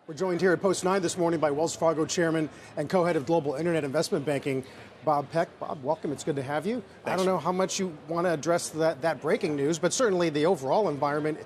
We're joined here at Post 9 this morning by Wells Fargo Chairman and co-head of Global Internet Investment Banking, Bob Peck. Bob, welcome. It's good to have you. Thanks. I don't know how much you want to address that breaking news, but certainly the overall environment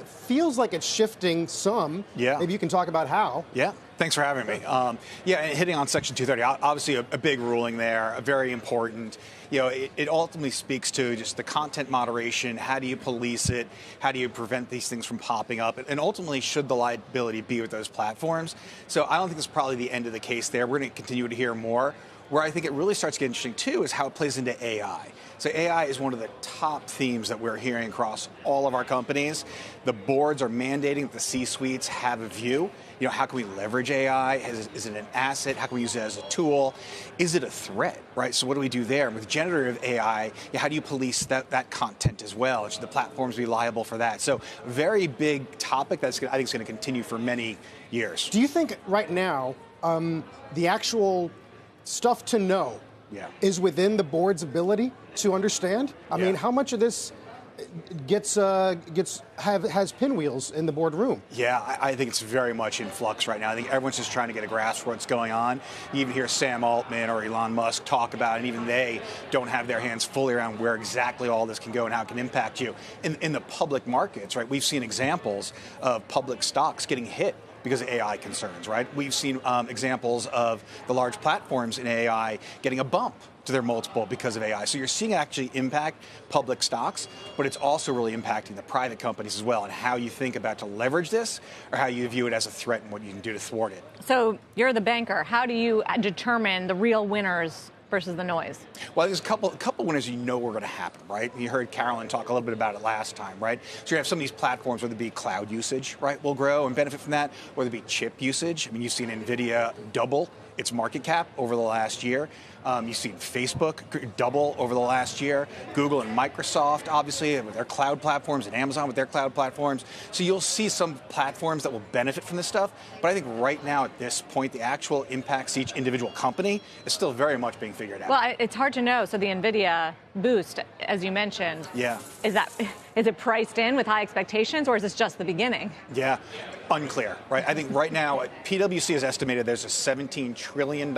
feels like it's shifting some. Yeah. Maybe you can talk about how. Yeah. Thanks for having me. And hitting on Section 230, obviously a big ruling there, very important. It ultimately speaks to just the content moderation. How do you police it? How do you prevent these things from popping up? And ultimately, should the liability be with those platforms? So I don't think this is probably the end of the case there. We're going to continue to hear more. Where I think it really starts to get interesting, too, is how it plays into AI. So AI is one of the top themes that we're hearing across all of our companies. The boards are mandating that the C-suites have a view. How can we leverage AI? Is it an asset? How can we use it as a tool? Is it a threat, right? So what do we do there? With generative AI, how do you police that content as well? Should the platforms be liable for that? So very big topic I think is going to continue for many years. Do you think right now the actual stuff to know is within the board's ability to understand? I mean, how much of this has pinwheels in the boardroom? Yeah, I think it's very much in flux right now. I think everyone's just trying to get a grasp for what's going on. You even hear Sam Altman or Elon Musk talk about it, and even they don't have their hands fully around where exactly all this can go and how it can impact you. In the public markets, right, we've seen examples of public stocks getting hit because of AI concerns, right? We've seen examples of the large platforms in AI getting a bump to their multiple because of AI. So you're seeing it actually impact public stocks, but it's also really impacting the private companies as well, and how you think about to leverage this or how you view it as a threat and what you can do to thwart it. So you're the banker. How do you determine the real winners versus the noise? Well, there's a couple winners were going to happen, right? You heard Carolyn talk a little bit about it last time, right? So you have some of these platforms, whether it be cloud usage, right, will grow and benefit from that, whether it be chip usage. I mean, you've seen NVIDIA double its market cap over the last year. You've seen Facebook double over the last year. Google and Microsoft, obviously, with their cloud platforms, and Amazon with their cloud platforms. So you'll see some platforms that will benefit from this stuff. But I think right now, at this point, the actual impacts to each individual company is still very much being figured out. Well, it's hard to know. So the NVIDIA boost, as you mentioned, is it priced in with high expectations, or is this just the beginning? Yeah, unclear, right? I think right now, PwC has estimated there's a $17 trillion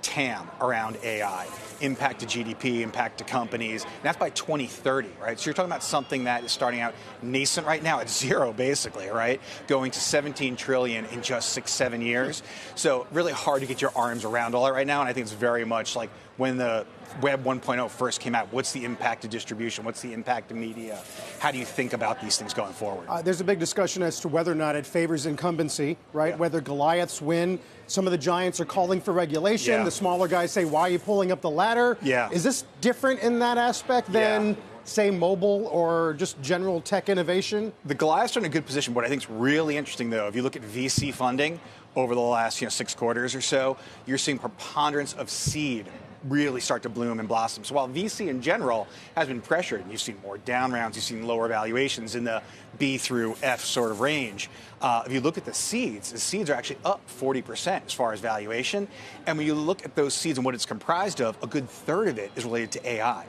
TAM around AI, impact to GDP, impact to companies, and that's by 2030, right? So you're talking about something that is starting out nascent right now at zero, basically, right? Going to 17 trillion in just 6-7 years. So really hard to get your arms around all that right now, and I think it's very much like when the Web 1.0 first came out. What's the impact of distribution? What's the impact of media? How do you think about these things going forward? There's a big discussion as to whether or not it favors incumbency, right? Yeah. Whether Goliaths win. Some of the giants are calling for regulation. Yeah. The smaller guys say, why are you pulling up the ladder? Yeah. Is this different in that aspect than, say, mobile or just general tech innovation? The Goliaths are in a good position. What I think is really interesting, though, if you look at VC funding over the last 6 quarters or so, you're seeing preponderance of seed really start to bloom and blossom. So while VC in general has been pressured, and you've seen more down rounds, you've seen lower valuations in the B through F sort of range. If you look at the seeds are actually up 40% as far as valuation. And when you look at those seeds and what it's comprised of, a good third of it is related to AI.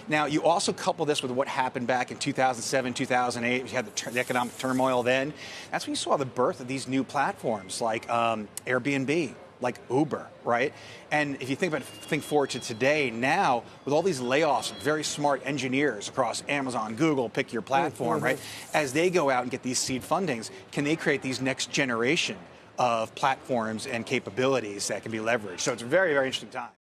Now, you also couple this with what happened back in 2007, 2008. You had the economic turmoil then. That's when you saw the birth of these new platforms like Airbnb, like Uber, right? And if you think forward to today, now, with all these layoffs of very smart engineers across Amazon, Google, pick your platform, right? As they go out and get these seed fundings, can they create these next generation of platforms and capabilities that can be leveraged? So it's a very, very interesting time.